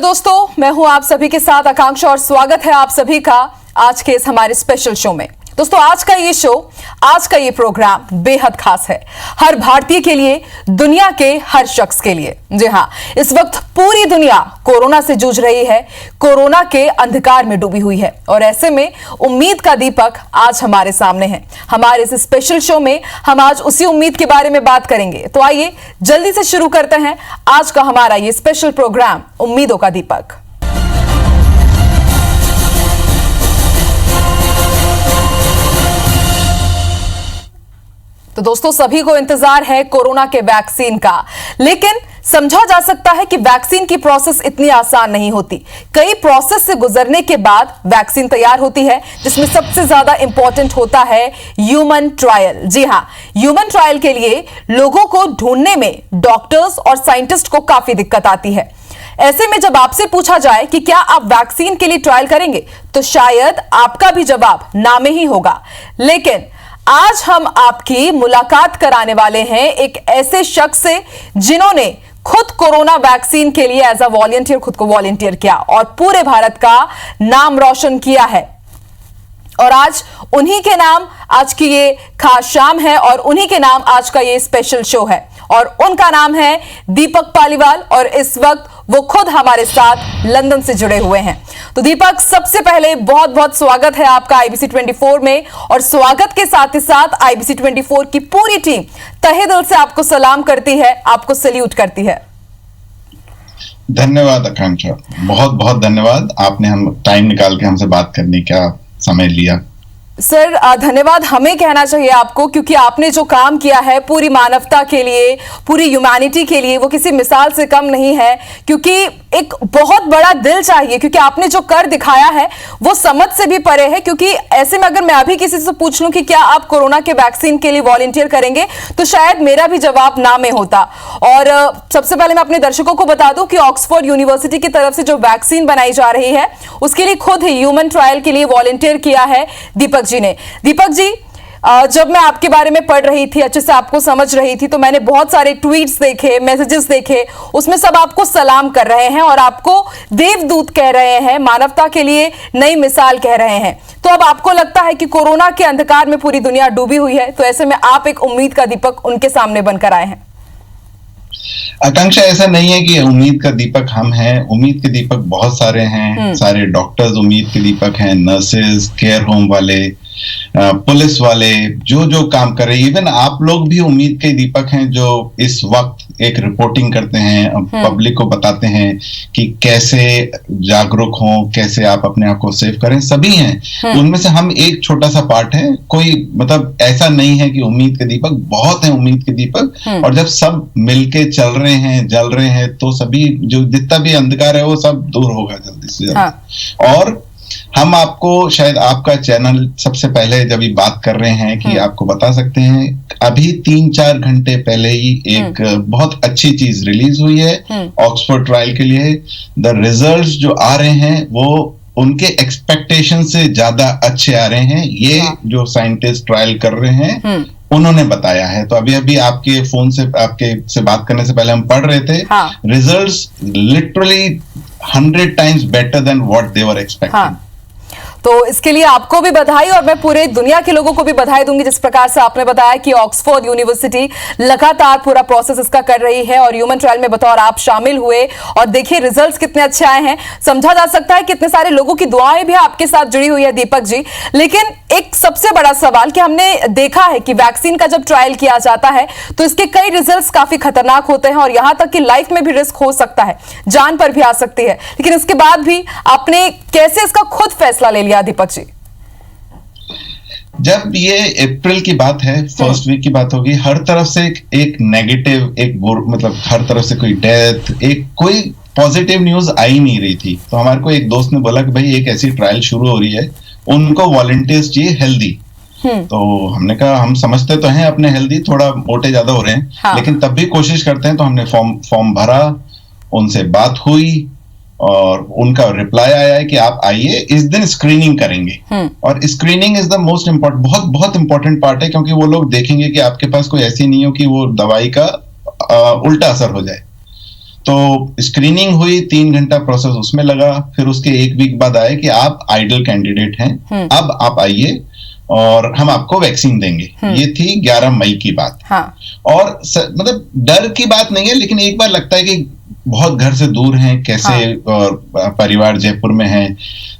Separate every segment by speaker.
Speaker 1: दोस्तों, मैं हूं आप सभी के साथ आकांक्षा और स्वागत है आप सभी का आज के इस हमारे स्पेशल शो में। दोस्तों, आज का ये प्रोग्राम बेहद खास है, हर भारतीय के लिए, दुनिया के हर शख्स के लिए। जी हां, इस वक्त पूरी दुनिया कोरोना से जूझ रही है, कोरोना के अंधकार में डूबी हुई है और ऐसे में उम्मीद का दीपक आज हमारे सामने है। हमारे इस स्पेशल शो में हम आज उसी उम्मीद के बारे में बात करेंगे। तो आइए जल्दी से शुरू करते हैं आज का हमारा ये स्पेशल प्रोग्राम उम्मीदों का दीपक। तो दोस्तों, सभी को इंतजार है कोरोना के वैक्सीन का, लेकिन समझा जा सकता है कि वैक्सीन की प्रोसेस इतनी आसान नहीं होती। कई प्रोसेस से गुजरने के बाद वैक्सीन तैयार होती है, जिसमें सबसे ज्यादा इंपॉर्टेंट होता है ह्यूमन ट्रायल। जी हां, ह्यूमन ट्रायल के लिए लोगों को ढूंढने में डॉक्टर्स और साइंटिस्ट को काफी दिक्कत आती है। ऐसे में जब आपसे पूछा जाए कि क्या आप वैक्सीन के लिए ट्रायल करेंगे, तो शायद आपका भी जवाब ना में ही होगा। लेकिन आज हम आपकी मुलाकात कराने वाले हैं एक ऐसे शख्स से जिन्होंने खुद कोरोना वैक्सीन के लिए एज अ वॉलंटियर खुद को वॉलंटियर किया और पूरे भारत का नाम रोशन किया है। और आज उन्हीं के नाम आज की ये खास शाम है और उन्हीं के नाम आज का ये स्पेशल शो है और उनका नाम है दीपक पालीवाल और इस वक्त वो खुद हमारे साथ लंदन से जुड़े हुए हैं। तो दीपक, सबसे पहले बहुत बहुत स्वागत है आपका आईबीसी 24 में और स्वागत के साथ ही साथ आईबीसी 24 की पूरी टीम तहे दिल से आपको सलाम करती है, आपको सैल्यूट करती है।
Speaker 2: धन्यवाद आकांक्षा, बहुत बहुत धन्यवाद। आपने हम टाइम निकाल के हमसे बात करने का समय लिया।
Speaker 1: सर, धन्यवाद हमें कहना चाहिए आपको, क्योंकि आपने जो काम किया है पूरी मानवता के लिए, पूरी ह्यूमैनिटी के लिए, वो किसी मिसाल से कम नहीं है। क्योंकि एक बहुत बड़ा दिल चाहिए, क्योंकि आपने जो कर दिखाया है वो समझ से भी परे है। क्योंकि ऐसे में अगर मैं अभी किसी से पूछ लूं कि क्या आप कोरोना के वैक्सीन के लिए वॉलंटियर करेंगे, तो शायद मेरा भी जवाब ना में होता। और सबसे पहले मैं अपने दर्शकों को बता दूं कि ऑक्सफोर्ड यूनिवर्सिटी की तरफ से जो वैक्सीन बनाई जा रही है उसके लिए खुद ही ह्यूमन ट्रायल के लिए वॉलंटियर किया है दीपक जी ने। दीपक जी, जब मैं आपके बारे में पढ़ रही थी, अच्छे से आपको समझ रही थी, तो मैंने बहुत सारे ट्वीट्स देखे, मैसेजेस देखे, उसमें सब आपको सलाम कर रहे हैं और आपको देवदूत कह रहे हैं, मानवता के लिए नई मिसाल कह रहे हैं। तो अब आपको लगता है कि कोरोना के अंधकार में पूरी दुनिया डूबी हुई है, तो ऐसे में आप एक उम्मीद का दीपक उनके सामने बनकर आए हैं।
Speaker 2: आकांक्षा, ऐसा नहीं है कि उम्मीद का दीपक हम हैं। उम्मीद के दीपक बहुत सारे हैं। सारे डॉक्टर्स उम्मीद के दीपक हैं, नर्सेज, केयर होम वाले, पुलिस वाले, जो जो काम कर रहे हैं। इवन आप लोग भी उम्मीद के दीपक हैं, जो इस वक्त एक रिपोर्टिंग करते हैं, पब्लिक को बताते हैं कि कैसे जागरूक हों, कैसे आप अपने आप को सेव करें। सभी हैं, उनमें से हम एक छोटा सा पार्ट है। कोई मतलब ऐसा नहीं है कि उम्मीद के दीपक, बहुत है उम्मीद के दीपक। और जब सब मिलके चल रहे हैं, जल रहे हैं, तो सभी जो जितना भी अंधकार है वो सब दूर होगा जल्दी से जल्दी। और हम आपको, शायद आपका चैनल सबसे पहले जब ये बात कर रहे हैं कि आपको बता सकते हैं, अभी 3-4 घंटे पहले ही एक बहुत अच्छी चीज रिलीज हुई है ऑक्सफोर्ड ट्रायल के लिए। द रिजल्ट्स जो आ रहे हैं वो उनके एक्सपेक्टेशन से ज्यादा अच्छे आ रहे हैं। ये जो साइंटिस्ट ट्रायल कर रहे हैं उन्होंने बताया है। तो अभी अभी आपके फोन से, आपके से बात करने से पहले हम पढ़ रहे थे, results literally 100 times better than what they were expecting।
Speaker 1: तो इसके लिए आपको भी बधाई और मैं पूरे दुनिया के लोगों को भी बधाई दूंगी, जिस प्रकार से आपने बताया कि ऑक्सफोर्ड यूनिवर्सिटी लगातार पूरा प्रोसेस इसका कर रही है और ह्यूमन ट्रायल में बतौर आप शामिल हुए और देखिए रिजल्ट्स कितने अच्छे आए हैं। समझा जा सकता है कितने सारे लोगों की दुआएं भी आपके साथ जुड़ी हुई है दीपक जी। लेकिन एक सबसे बड़ा सवाल कि हमने देखा है कि वैक्सीन का जब ट्रायल किया जाता है तो इसके कई रिजल्ट्स काफी खतरनाक होते हैं और यहां तक कि लाइफ में भी रिस्क हो सकता है, जान पर भी आ सकती है। लेकिन इसके बाद भी आपने कैसे इसका खुद फैसला ले लिया दीपक जी?
Speaker 2: जब ये अप्रैल की बात है, फर्स्ट वीक की बात होगी, हर तरफ से एक नेगेटिव, मतलब हर तरफ से कोई डेथ, एक कोई पॉजिटिव न्यूज आई नहीं रही थी। तो हमारे को एक दोस्त ने बोला कि भाई एक ऐसी ट्रायल शुरू हो रही है, उनको वॉलंटियर्स चाहिए हेल्दी। तो हमने कहा हम समझते तो हैं अपने हेल्दी, थोड़ा मोटे ज्यादा हो रहे हैं, लेकिन तब भी कोशिश करते हैं। तो हमने फॉर्म भरा, उनसे बात हुई और उनका रिप्लाई आया है कि आप आइए, इस दिन स्क्रीनिंग करेंगे। और screening is the most important, बहुत बहुत इंपॉर्टेंट पार्ट है, क्योंकि वो लोग देखेंगे कि आपके पास कोई ऐसी नहीं हो कि वो दवाई का उल्टा असर हो जाए। तो स्क्रीनिंग हुई, 3 घंटा प्रोसेस उसमें लगा, फिर उसके 1 वीक बाद आया कि आप आइडल कैंडिडेट हैं, अब आप आइए और हम आपको वैक्सीन देंगे। ये थी 11 मई की बात।
Speaker 1: हाँ। और
Speaker 2: मतलब डर की बात नहीं है, लेकिन एक बार लगता है कि बहुत घर से दूर हैं, कैसे हाँ। और परिवार जयपुर में है,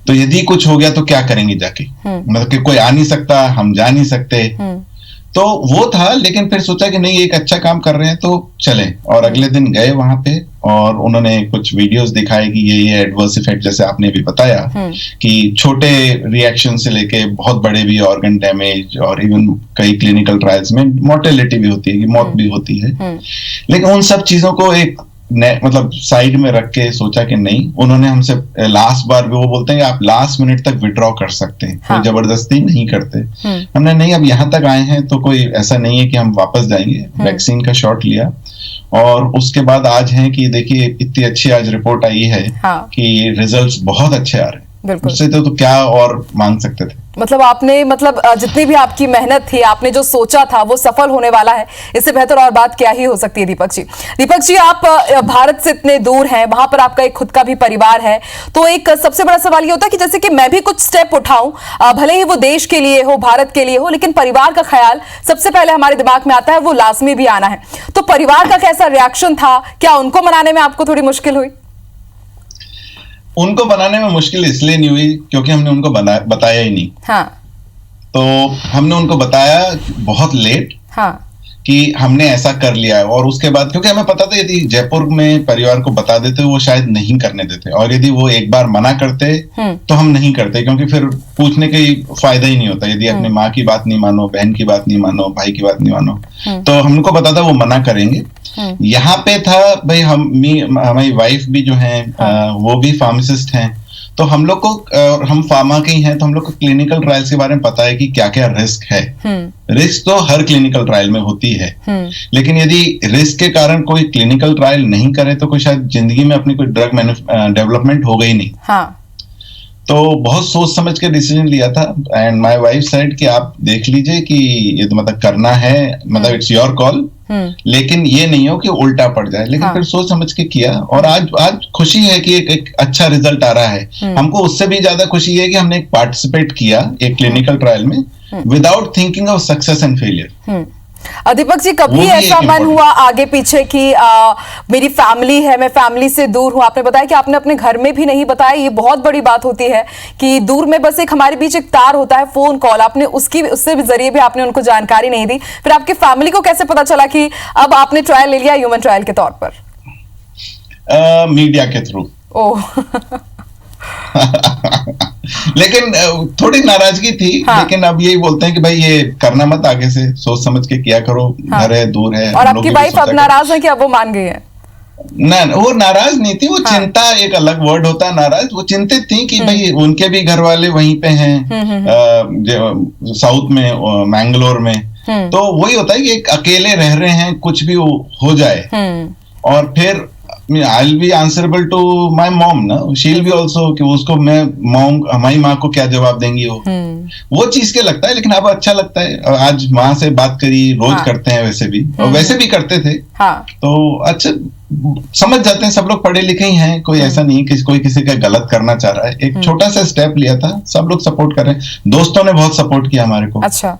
Speaker 2: तो यदि कुछ हो गया तो क्या करेंगे जाके, मतलब कि कोई आ नहीं सकता, हम जा नहीं सकते, तो वो था। लेकिन फिर सोचा कि नहीं, एक अच्छा काम कर रहे हैं तो चलें, और अगले दिन गए वहां पे और उन्होंने कुछ वीडियोस दिखाए कि ये एडवर्स इफेक्ट, जैसे आपने भी बताया कि छोटे रिएक्शन से लेके बहुत बड़े भी, ऑर्गन डैमेज, और इवन कई क्लिनिकल ट्रायल्स में मोर्टेलिटी भी होती है, कि मौत भी होती है। लेकिन उन सब चीजों को एक मतलब साइड में रख के सोचा कि नहीं, उन्होंने हमसे लास्ट बार भी वो बोलते हैं कि आप लास्ट मिनट तक विड्रॉ कर सकते हैं, हाँ। कोई जबरदस्ती नहीं करते। हमने नहीं, अब यहाँ तक आए हैं तो कोई ऐसा नहीं है कि हम वापस जाएंगे। वैक्सीन का शॉट लिया और उसके बाद आज है कि देखिए इतनी अच्छी आज रिपोर्ट आई है, हाँ। कि रिजल्ट्स बहुत अच्छे आ रहे हैं। उससे तो क्या और मांग सकते थे।
Speaker 1: मतलब आपने जितनी भी आपकी मेहनत थी, आपने जो सोचा था वो सफल होने वाला है, इससे बेहतर और बात क्या ही हो सकती है। दीपक जी, आप भारत से इतने दूर हैं, वहां पर आपका एक खुद का भी परिवार है, तो एक सबसे बड़ा सवाल ये होता है कि जैसे कि मैं भी कुछ स्टेप उठाऊं, भले ही वो देश के लिए हो, भारत के लिए हो, लेकिन परिवार का ख्याल सबसे पहले हमारे दिमाग में आता है, वो लाजमी भी आना है। तो परिवार का कैसा रिएक्शन था? क्या उनको मनाने में आपको थोड़ी मुश्किल हुई?
Speaker 2: उनको बनाने में मुश्किल इसलिए नहीं हुई क्योंकि हमने उनको बताया ही नहीं।
Speaker 1: हाँ।
Speaker 2: तो हमने उनको बताया बहुत लेट, हाँ। कि हमने ऐसा कर लिया है, और उसके बाद क्योंकि हमें पता था यदि जयपुर में परिवार को बता देते वो शायद नहीं करने देते, और यदि वो एक बार मना करते तो हम नहीं करते, क्योंकि फिर पूछने का फायदा ही नहीं होता। यदि अपनी माँ की बात नहीं मानो, बहन की बात नहीं मानो, भाई की बात नहीं मानो, तो हमको पता था वो मना करेंगे। यहाँ पे था भाई, हमारी वाइफ भी जो है, वो भी फार्मासिस्ट हैं, तो हम लोग को, हम फार्मा के ही हैं, तो हम लोग को क्लिनिकल ट्रायल्स के बारे में पता है कि क्या क्या रिस्क है। रिस्क तो हर क्लिनिकल ट्रायल में होती है, लेकिन यदि रिस्क के कारण कोई क्लिनिकल ट्रायल नहीं करे तो कोई शायद जिंदगी में अपनी कोई ड्रग डेवलपमेंट हो गई नहीं। हाँ। तो बहुत सोच समझ के डिसीजन लिया था, एंड माय वाइफ सेड कि आप देख लीजिए कि ये तो मतलब करना है, मतलब इट्स योर कॉल, लेकिन ये नहीं हो कि उल्टा पड़ जाए। लेकिन हाँ। फिर सोच समझ के किया, और आज खुशी है कि एक अच्छा रिजल्ट आ रहा है। हमको उससे भी ज्यादा खुशी है कि हमने एक पार्टिसिपेट किया एक क्लिनिकल ट्रायल में without thinking of success and failure.
Speaker 1: Deepak ji, कभी ऐसा मन हुआ आगे पीछे कि मेरी फैमिली है, मैं फैमिली से दूर हूं? आपने बताया कि आपने अपने घर में भी नहीं बताया, ये बहुत बड़ी बात होती है कि दूर में बस एक हमारे बीच एक तार होता है, फोन कॉल, आपने उससे भी जरिए भी आपने उनको जानकारी नहीं दी। फिर आपकी फैमिली को कैसे पता चला कि अब आपने ट्रायल ले लिया ह्यूमन ट्रायल के तौर पर?
Speaker 2: मीडिया के थ्रू।
Speaker 1: ओह।
Speaker 2: लेकिन थोड़ी नाराजगी थी, हाँ। लेकिन अब यही बोलते हैं कि भाई ये करना मत, आगे से सोच समझ के किया करो, हाँ। घर है, दूर है।
Speaker 1: और आपकी वाइफ अब नाराज है कि अब वो मान गई है?
Speaker 2: ना, वो नाराज नहीं थी, वो हाँ। चिंता एक अलग वर्ड होता है, नाराज। वो चिंतित थी कि भाई उनके भी घर वाले वहीं पे हैं, साउथ में, मैंगलोर में, तो वही होता है कि एक अकेले रह रहे हैं, कुछ भी हो जाए, और फिर I'll be answerable to my mom, ना, she'll be also, कि उसको मैं हमारी माँ को क्या जवाब देंगी वो चीज के लगता है। लेकिन अब अच्छा लगता है, आज माँ से बात करी, रोज हाँ। करते हैं वैसे भी, और वैसे भी करते थे, हाँ। तो अच्छा समझ जाते हैं, सब लोग पढ़े लिखे ही हैं, कोई ऐसा नहीं कि कोई किसी का गलत करना चाह रहा है। एक छोटा सा स्टेप लिया था, सब लोग सपोर्ट कर रहे हैं, दोस्तों ने बहुत सपोर्ट किया हमारे को।
Speaker 1: अच्छा,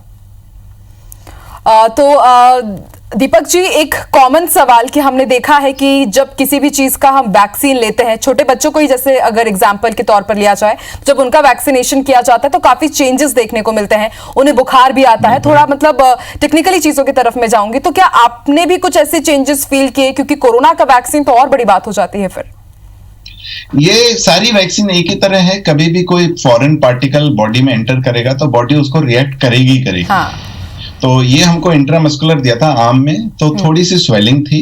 Speaker 1: तो दीपक जी, एक कॉमन सवाल कि हमने देखा है कि जब किसी भी चीज का हम वैक्सीन लेते हैं, छोटे बच्चों को ही जैसे अगर एग्जांपल के तौर पर लिया जाए, जब उनका वैक्सीनेशन किया जाता है तो काफी चेंजेस देखने को मिलते हैं, उन्हें बुखार भी आता है। थोड़ा मतलब टेक्निकली चीजों की तरफ में जाऊंगी, तो क्या आपने भी कुछ ऐसे चेंजेस फील किए? क्योंकि कोरोना का वैक्सीन तो और बड़ी बात हो जाती है। फिर
Speaker 2: ये सारी वैक्सीन एक ही तरह है, कभी भी कोई फॉरेन पार्टिकल बॉडी में एंटर करेगा तो बॉडी उसको रिएक्ट करेगी करेगी। हाँ। तो ये हमको इंट्रामस्कुलर दिया था आर्म में, तो थोड़ी सी स्वेलिंग थी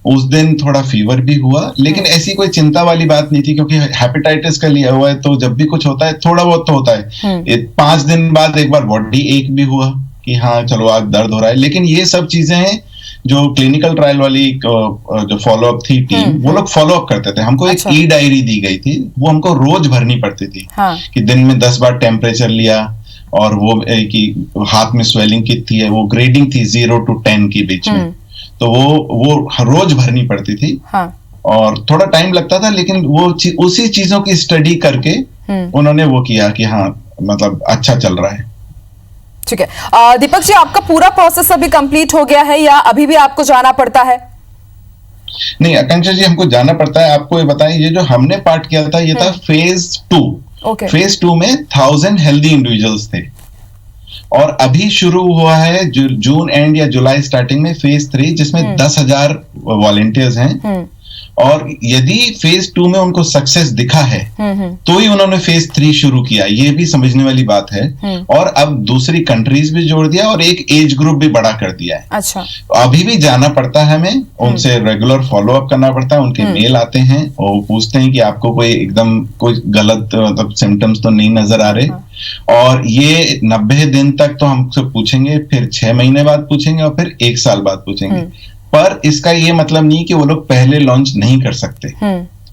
Speaker 2: उस दिन, थोड़ा फीवर भी हुआ, लेकिन ऐसी कोई चिंता वाली बात नहीं थी, क्योंकि हेपेटाइटिस का लिया हुआ है, तो जब भी कुछ होता है थोड़ा बहुत तो होता है। 5 दिन बाद एक बार बॉडी एक भी हुआ कि हाँ चलो आज दर्द हो रहा है। लेकिन ये सब चीजें हैं जो क्लिनिकल ट्रायल वाली जो फॉलोअप थी टीम, वो लोग फॉलोअप करते थे। हमको एक ई डायरी दी गई थी, वो हमको रोज भरनी पड़ती थी। हाँ। कि दिन में 10 बार टेम्परेचर लिया, और वो कि हाथ में स्वेलिंग कितनी है, वो ग्रेडिंग थी 0 to 10 के बीच में, तो वो रोज भरनी पड़ती थी। हाँ। और थोड़ा टाइम लगता था, लेकिन वो उसी चीजों की स्टडी करके उन्होंने वो किया कि हाँ मतलब अच्छा चल रहा है।
Speaker 1: ठीक है। दीपक जी, आपका पूरा प्रोसेस अभी कंप्लीट हो गया है या अभी भी आपको जाना पड़ता है?
Speaker 2: नहीं आकांक्षा जी, हमको जाना पड़ता है। आपको ये बताएं, ये जो हमने पार्ट किया था ये था फेज 2। फेज 2 में 1000 हेल्दी इंडिविजुअल्स थे, और अभी शुरू हुआ है जून एंड या जुलाई स्टार्टिंग में फेज 3, जिसमें 10,000 वॉलंटियर्स हैं। और यदि फेज 2 में उनको सक्सेस दिखा है तो ही उन्होंने फेज 3 शुरू किया, ये भी समझने वाली बात है। और अब दूसरी कंट्रीज भी जोड़ दिया और एक एज ग्रुप भी बड़ा कर दिया है।
Speaker 1: अच्छा।
Speaker 2: अभी भी जाना पड़ता है, हमें उनसे रेगुलर फॉलो अप करना पड़ता है। उनके मेल आते हैं और वो पूछते हैं कि आपको कोई गलत मतलब सिम्टम्स तो नहीं नजर आ रहे। और ये 90 दिन तक तो हमसे पूछेंगे, फिर 6 महीने बाद पूछेंगे और फिर 1 साल बाद पूछेंगे। पर इसका ये मतलब नहीं कि वो लोग पहले लॉन्च नहीं कर सकते।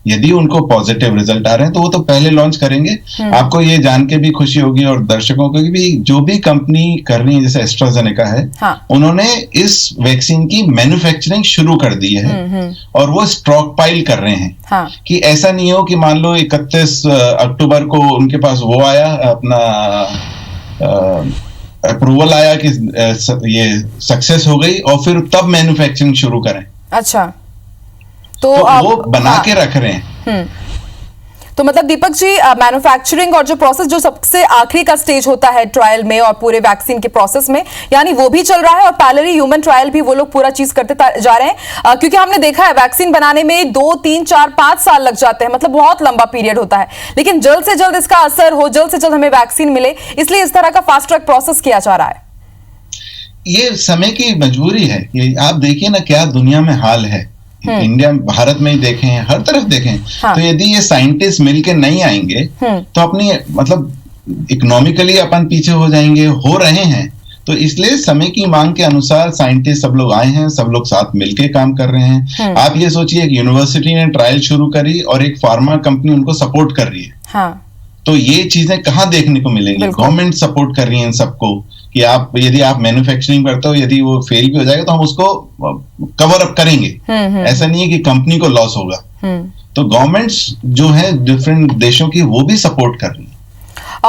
Speaker 2: यदि उनको पॉजिटिव रिजल्ट आ रहे हैं तो वो तो पहले लॉन्च करेंगे। आपको ये जान के भी खुशी होगी और दर्शकों को भी, जो भी कंपनी कर रही है जैसे एस्ट्राजेनेका है, उन्होंने इस वैक्सीन की मैन्युफैक्चरिंग शुरू कर दी है और वो स्टॉक पाइल कर रहे हैं। कि ऐसा नहीं हो कि मान लो 31 अक्टूबर को उनके पास वो आया, अपना अप्रूवल आया कि ये सक्सेस हो गई और फिर तब मैन्युफैक्चरिंग शुरू करें।
Speaker 1: अच्छा,
Speaker 2: तो वो बना के रख रहे हैं।
Speaker 1: तो मतलब दीपक जी, मैन्युफैक्चरिंग और जो प्रोसेस जो सबसे आखिरी का स्टेज होता है ट्रायल में और पूरे वैक्सीन के प्रोसेस में, यानी वो भी चल रहा है और पैरेलली ह्यूमन ट्रायल भी वो लोग पूरा चीज करते जा रहे हैं। क्योंकि हमने देखा है वैक्सीन बनाने में 2, 3, 4, 5 साल लग जाते हैं, मतलब बहुत लंबा पीरियड होता है। लेकिन जल्द से जल्द इसका असर हो, जल्द से जल्द हमें वैक्सीन मिले, इसलिए इस तरह का फास्ट ट्रैक प्रोसेस किया जा रहा है।
Speaker 2: ये समय की मजबूरी है। आप देखिए ना क्या दुनिया में हाल है। इंडिया, भारत में ही देखें, हर तरफ देखें। तो यदि ये साइंटिस्ट मिलके नहीं आएंगे तो अपनी मतलब इकोनॉमिकली अपन पीछे हो जाएंगे, हो रहे हैं। तो इसलिए समय की मांग के अनुसार साइंटिस्ट सब लोग आए हैं, सब लोग साथ मिलके काम कर रहे हैं। आप ये सोचिए, एक यूनिवर्सिटी ने ट्रायल शुरू करी और एक फार्मा कंपनी उनको सपोर्ट कर रही है। तो ये चीजें कहाँ देखने को मिलेंगी? गवर्नमेंट सपोर्ट कर रही है इन सबको कि आप यदि आप मैन्युफैक्चरिंग करते हो, यदि वो फेल भी हो जाएगा तो हम उसको कवर अप करेंगे। ऐसा नहीं है कि कंपनी को लॉस होगा। तो गवर्नमेंट्स जो है डिफरेंट देशों की, वो भी सपोर्ट कर रही है।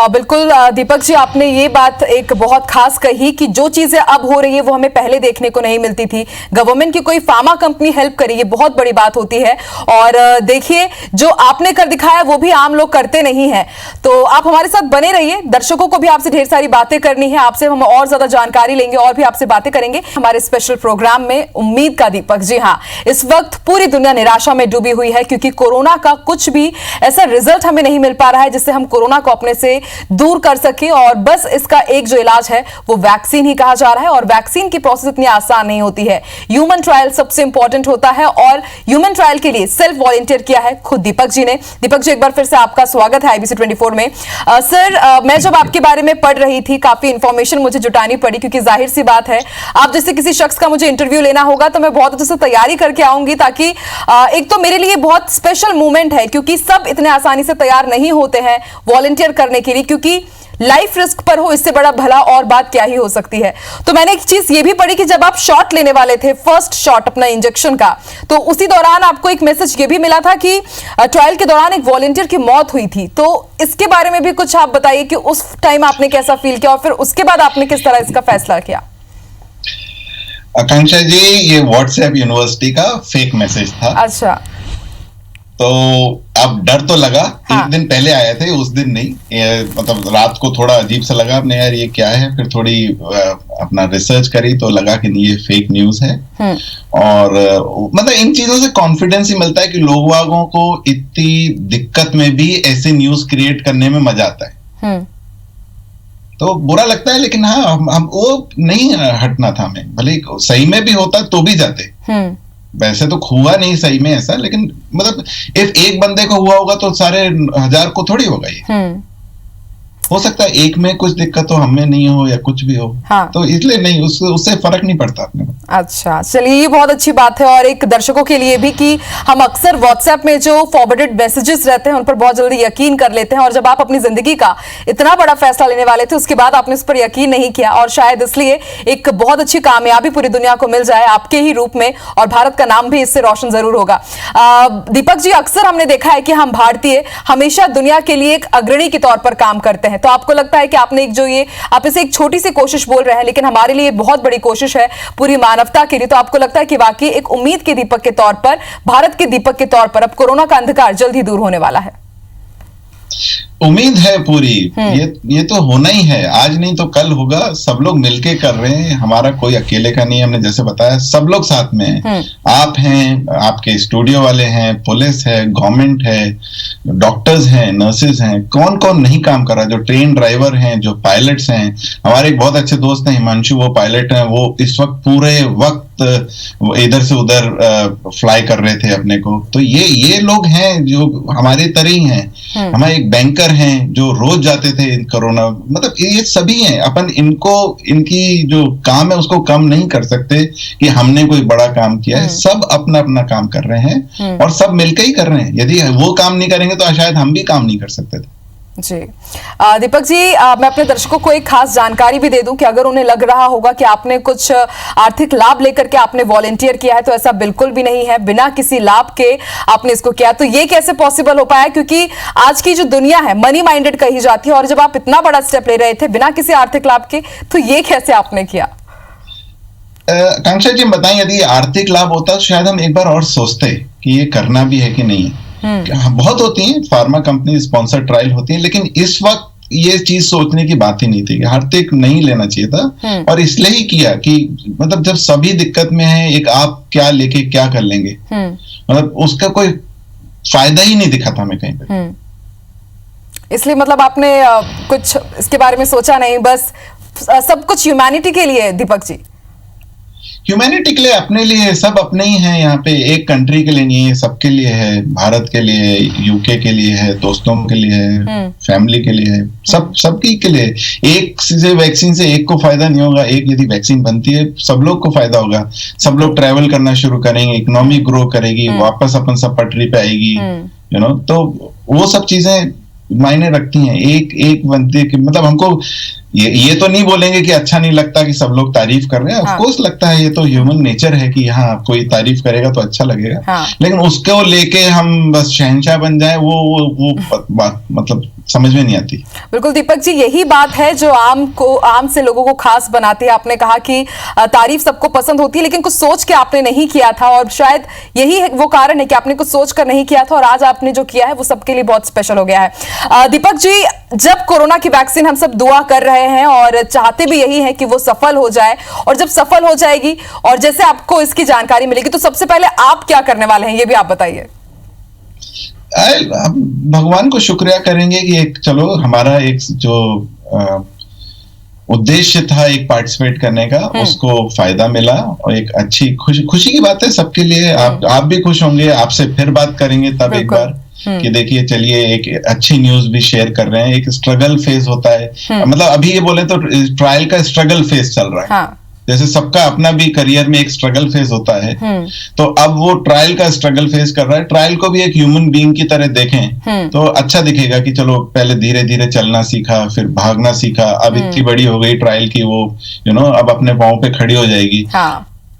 Speaker 1: बिल्कुल दीपक जी, आपने ये बात एक बहुत खास कही कि जो चीजें अब हो रही है वो हमें पहले देखने को नहीं मिलती थी। गवर्नमेंट की कोई फार्मा कंपनी हेल्प करी, ये बहुत बड़ी बात होती है। और देखिए, जो आपने कर दिखाया वो भी आम लोग करते नहीं है। तो आप हमारे साथ बने रहिए, दर्शकों को भी आपसे ढेर सारी बातें करनी है, आपसे हम और ज्यादा जानकारी लेंगे और भी आपसे बातें करेंगे हमारे स्पेशल प्रोग्राम में उम्मीद का दीपक। जी हाँ, इस वक्त पूरी दुनिया निराशा में डूबी हुई है क्योंकि कोरोना का कुछ भी ऐसा रिजल्ट हमें नहीं मिल पा रहा है जिससे हम कोरोना को अपने से दूर कर सके। और बस इसका एक जो इलाज है वो वैक्सीन ही कहा जा रहा है। और वैक्सीन की प्रोसेस इतनी आसान नहीं होती है, ह्यूमन ट्रायल सबसे इंपॉर्टेंट होता है। और ह्यूमन ट्रायल के लिए सेल्फ वॉलंटियर किया है खुद दीपक जी ने। दीपक जी, एक बार फिर से आपका स्वागत है IBC 24 में। सर, मैं जब आपके बारे में पढ़ रही थी, काफी इंफॉर्मेशन मुझे जुटानी पड़ी क्योंकि जाहिर सी बात है, आप जैसे किसी शख्स का मुझे इंटरव्यू लेना होगा तो मैं बहुत अच्छे से तैयारी करके आऊंगी, ताकि एक तो मेरे लिए बहुत स्पेशल मूवमेंट है क्योंकि सब इतने आसानी से तैयार नहीं होते हैं वॉलंटियर करने के लिए, क्योंकि लाइफ रिस्क पर हो, इससे बड़ा भला और बात क्या ही हो सकती है। तो मैंने एक चीज ये भी पढ़ी कि जब आप शॉट लेने वाले थे, फर्स्ट शॉट अपना इंजेक्शन का, तो उसी दौरान आपको एक मैसेज ये भी मिला था कि ट्रायल के दौरान एक वॉलंटियर की मौत हुई थी। तो इसके बारे में भी कुछ आप बताइए कि उस टाइम आपने कैसा फील किया और फिर उसके बाद आपने किस तरह इसका फैसला किया।
Speaker 2: आकांक्षा जी, ये व्हाट्सएप यूनिवर्सिटी का फेक मैसेज था।
Speaker 1: अच्छा।
Speaker 2: तो अब डर तो लगा। एक दिन पहले आए थे, उस दिन नहीं, मतलब रात को थोड़ा अजीब सा लगा अपने, यार ये क्या है। फिर थोड़ी अपना रिसर्च करी तो लगा कि नहीं, ये फेक न्यूज है। और मतलब इन चीजों से कॉन्फिडेंस ही मिलता है कि लोगों को इतनी दिक्कत में भी ऐसे न्यूज क्रिएट करने में मजा आता है। तो बुरा लगता है, लेकिन हाँ, हम वो नहीं हटना था हमें, भले सही में भी होता तो भी जाते। वैसे तो हुआ नहीं सही में ऐसा, लेकिन मतलब इफ एक बंदे को हुआ होगा तो सारे 1000 को थोड़ी होगा ये। हो सकता है एक में कुछ दिक्कत हो, हमें नहीं हो या कुछ भी हो। तो इसलिए नहीं, उससे फर्क नहीं पड़ता अपने को।
Speaker 1: अच्छा, चलिए ये बहुत अच्छी बात है। और एक दर्शकों के लिए भी कि हम अक्सर व्हाट्सएप में जो फॉरवर्डेड मैसेजेस रहते हैं उन पर बहुत जल्दी यकीन कर लेते हैं, और जब आप अपनी जिंदगी का इतना बड़ा फैसला लेने वाले थे उसके बाद आपने उस पर यकीन नहीं किया, और शायद इसलिए एक बहुत अच्छी कामयाबी पूरी दुनिया को मिल जाए आपके ही रूप में, और भारत का नाम भी इससे रोशन जरूर होगा। दीपक जी, अक्सर हमने देखा है कि हम भारतीय हमेशा दुनिया के लिए एक अग्रणी के तौर पर काम करते हैं, तो आपको लगता है कि आपने एक जो ये आप इसे एक छोटी सी कोशिश बोल रहे हैं लेकिन हमारे लिए बहुत बड़ी कोशिश है पूरी मानवता के लिए, तो आपको लगता है कि वाकई एक उम्मीद के दीपक के तौर पर, भारत के दीपक के तौर पर अब कोरोना का अंधकार जल्द ही दूर होने वाला है?
Speaker 2: उम्मीद है पूरी। ये तो होना ही है, आज नहीं तो कल होगा। सब लोग मिलके कर रहे हैं, हमारा कोई अकेले का नहीं है। हमने जैसे बताया सब लोग साथ में हैं। आप हैं, आपके स्टूडियो वाले हैं, पुलिस है, गवर्नमेंट है, डॉक्टर्स हैं, नर्सेज हैं, कौन कौन नहीं काम कर रहा है, जो ट्रेन ड्राइवर हैं, जो पायलट्स हैं। हमारे एक बहुत अच्छे दोस्त हैं हिमांशु, वो पायलट हैं, वो इस वक्त पूरे वक्त इधर से उधर फ्लाई कर रहे थे अपने को। तो ये लोग हैं जो हमारे तरह ही हैं। हमारे एक बैंकर हैं जो रोज जाते थे कोरोना, मतलब ये सभी हैं। अपन इनको, इनकी जो काम है उसको कम नहीं कर सकते कि हमने कोई बड़ा काम किया है। सब अपना अपना काम कर रहे हैं और सब मिलकर ही कर रहे हैं। यदि वो काम नहीं करेंगे तो शायद हम भी काम नहीं कर सकते थे।
Speaker 1: जी दीपक जी, मैं अपने दर्शकों को एक खास जानकारी भी दे दूं कि अगर उन्हें लग रहा होगा कि आपने कुछ आर्थिक लाभ लेकर के आपने वॉलंटियर किया है, तो ऐसा बिल्कुल भी नहीं है। बिना किसी लाभ के आपने इसको किया। तो ये कैसे पॉसिबल हो पाया? क्योंकि आज की जो दुनिया है मनी माइंडेड कही जाती है, और जब आप इतना बड़ा स्टेप ले रहे थे बिना किसी आर्थिक लाभ के, तो ये कैसे आपने किया?
Speaker 2: आकांक्षा जी बताएं, यदि आर्थिक लाभ होता तो शायद हम एक बार और सोचते कि ये करना भी है कि नहीं। बहुत होती हैं फार्मा कंपनी स्पॉन्सर ट्रायल होती हैं, लेकिन इस वक्त ये चीज सोचने की बात ही नहीं थी कि आर्थिक नहीं लेना चाहिए था। और इसलिए ही किया कि मतलब जब सभी दिक्कत में है, एक आप क्या लेके क्या कर लेंगे, मतलब उसका कोई फायदा ही नहीं दिखा था हमें कहीं पे।
Speaker 1: इसलिए मतलब आपने कुछ इसके बारे में सोचा नहीं, बस सब कुछ ह्यूमैनिटी के लिए। दीपक जी,
Speaker 2: ह्यूमैनिटी के लिए, अपने लिए, सब अपने ही हैं यहाँ पे। एक कंट्री के लिए नहीं है, सबके लिए है। भारत के लिए, यूके के लिए है, दोस्तों के लिए है, फैमिली के लिए है, सबकी के लिए। एक से वैक्सीन से एक को फायदा नहीं होगा। एक यदि वैक्सीन बनती है सब लोग को फायदा होगा। सब लोग ट्रैवल करना शुरू करेंगे, इकोनॉमी ग्रो करेगी, वापस अपन सब पटरी पे आएगी, तो वो सब चीजें मायने रखती हैं। एक बनती है कि मतलब हमको ये तो नहीं बोलेंगे कि अच्छा नहीं लगता कि सब लोग तारीफ कर रहे हैं। ऑफ कोर्स लगता है, ये तो ह्यूमन नेचर है कि हाँ कोई तारीफ करेगा तो अच्छा लगेगा। लेकिन उसको लेके हम बस शहंशाह बन जाए, वो बात मतलब समझ में नहीं आती।
Speaker 1: बिल्कुल दीपक जी, यही बात है जो आम से लोगों को खास बनाती है। आपने कहा कि तारीफ सबको पसंद होती है, लेकिन कुछ सोच के आपने नहीं किया था, और शायद यही वो कारण है कि आपने कुछ सोच कर नहीं किया था, और आज आपने जो किया है वो सबके लिए बहुत स्पेशल हो गया है। दीपक जी, जब कोरोना की वैक्सीन हम सब दुआ कर रहे हैं और चाहते भी यही है कि वो सफल हो जाए, और जब सफल हो जाएगी और जैसे आपको इसकी जानकारी मिलेगी, तो सबसे पहले आप क्या करने वाले हैं ये भी आप बताइए।
Speaker 2: हम भगवान को शुक्रिया करेंगे कि एक चलो हमारा एक जो उद्देश्य था एक पार्टिसिपेट करने का, उसको फायदा मिला, और एक अच्छी खुशी की बात है सबके लिए। आप भी खुश होंगे, आपसे फिर बात करेंगे तब एक बार कि देखिए चलिए एक अच्छी न्यूज भी शेयर कर रहे हैं। एक स्ट्रगल फेज होता है, मतलब अभी ये बोले तो ट्रायल का स्ट्रगल फेज चल रहा है। जैसे सबका अपना भी करियर में एक स्ट्रगल फेज होता है, तो अब वो ट्रायल का स्ट्रगल फेज कर रहा है। ट्रायल को भी एक ह्यूमन बीइंग की तरह देखें तो अच्छा दिखेगा कि चलो पहले धीरे धीरे चलना सीखा, फिर भागना सीखा, अब इतनी बड़ी हो गई ट्रायल की वो अब अपने पांव पे खड़ी हो जाएगी।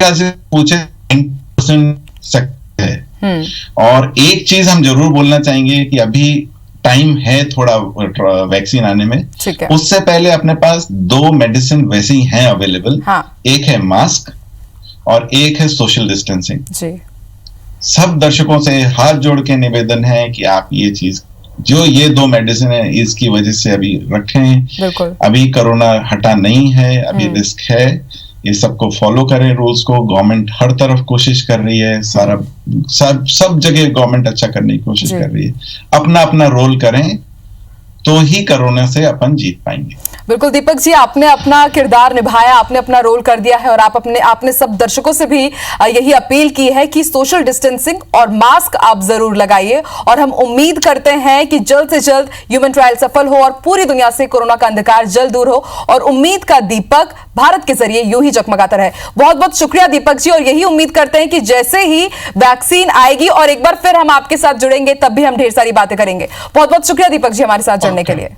Speaker 2: पूछे है। और एक चीज हम जरूर बोलना चाहेंगे कि अभी टाइम है थोड़ा वैक्सीन आने में। उससे पहले अपने पास 2 मेडिसिन वैसे ही हैं अवेलेबल। एक है मास्क और एक है सोशल डिस्टेंसिंग। सब दर्शकों से हाथ जोड़ के निवेदन है कि आप ये चीज, जो ये 2 मेडिसिन है, इसकी वजह से अभी रखें। अभी कोरोना हटा नहीं है, अभी रिस्क है। ये सबको फॉलो करें रूल्स को। गवर्नमेंट हर तरफ कोशिश कर रही है, सब जगह गवर्नमेंट अच्छा करने की कोशिश कर रही है। अपना अपना रोल करें, तो ही कोरोना से अपन जीत पाएंगे।
Speaker 1: बिल्कुल दीपक जी, आपने अपना किरदार निभाया, आपने अपना रोल कर दिया है और आपने सब दर्शकों से भी यही अपील की है कि सोशल डिस्टेंसिंग और मास्क आप जरूर लगाइए और हम उम्मीद करते हैं कि जल्द से जल्द ह्यूमन ट्रायल सफल हो और पूरी दुनिया से कोरोना का अंधकार जल्द दूर हो और उम्मीद का दीपक भारत के जरिए यूं ही जगमगाता रहे। बहुत बहुत शुक्रिया दीपक जी, और यही उम्मीद करते हैं कि जैसे ही वैक्सीन आएगी और एक बार फिर हम आपके साथ जुड़ेंगे तब भी हम ढेर सारी बातें करेंगे। बहुत बहुत शुक्रिया दीपक जी हमारे साथ जुड़ने के लिए।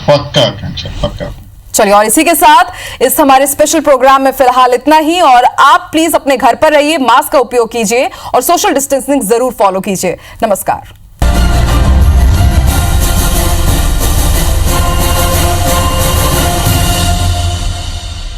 Speaker 2: पक्का आकांक्षा, पक्का।
Speaker 1: चलिए, और इसी के साथ इस हमारे स्पेशल प्रोग्राम में फिलहाल इतना ही, और आप प्लीज अपने घर पर रहिए, मास्क का उपयोग कीजिए और सोशल डिस्टेंसिंग जरूर फॉलो कीजिए। नमस्कार।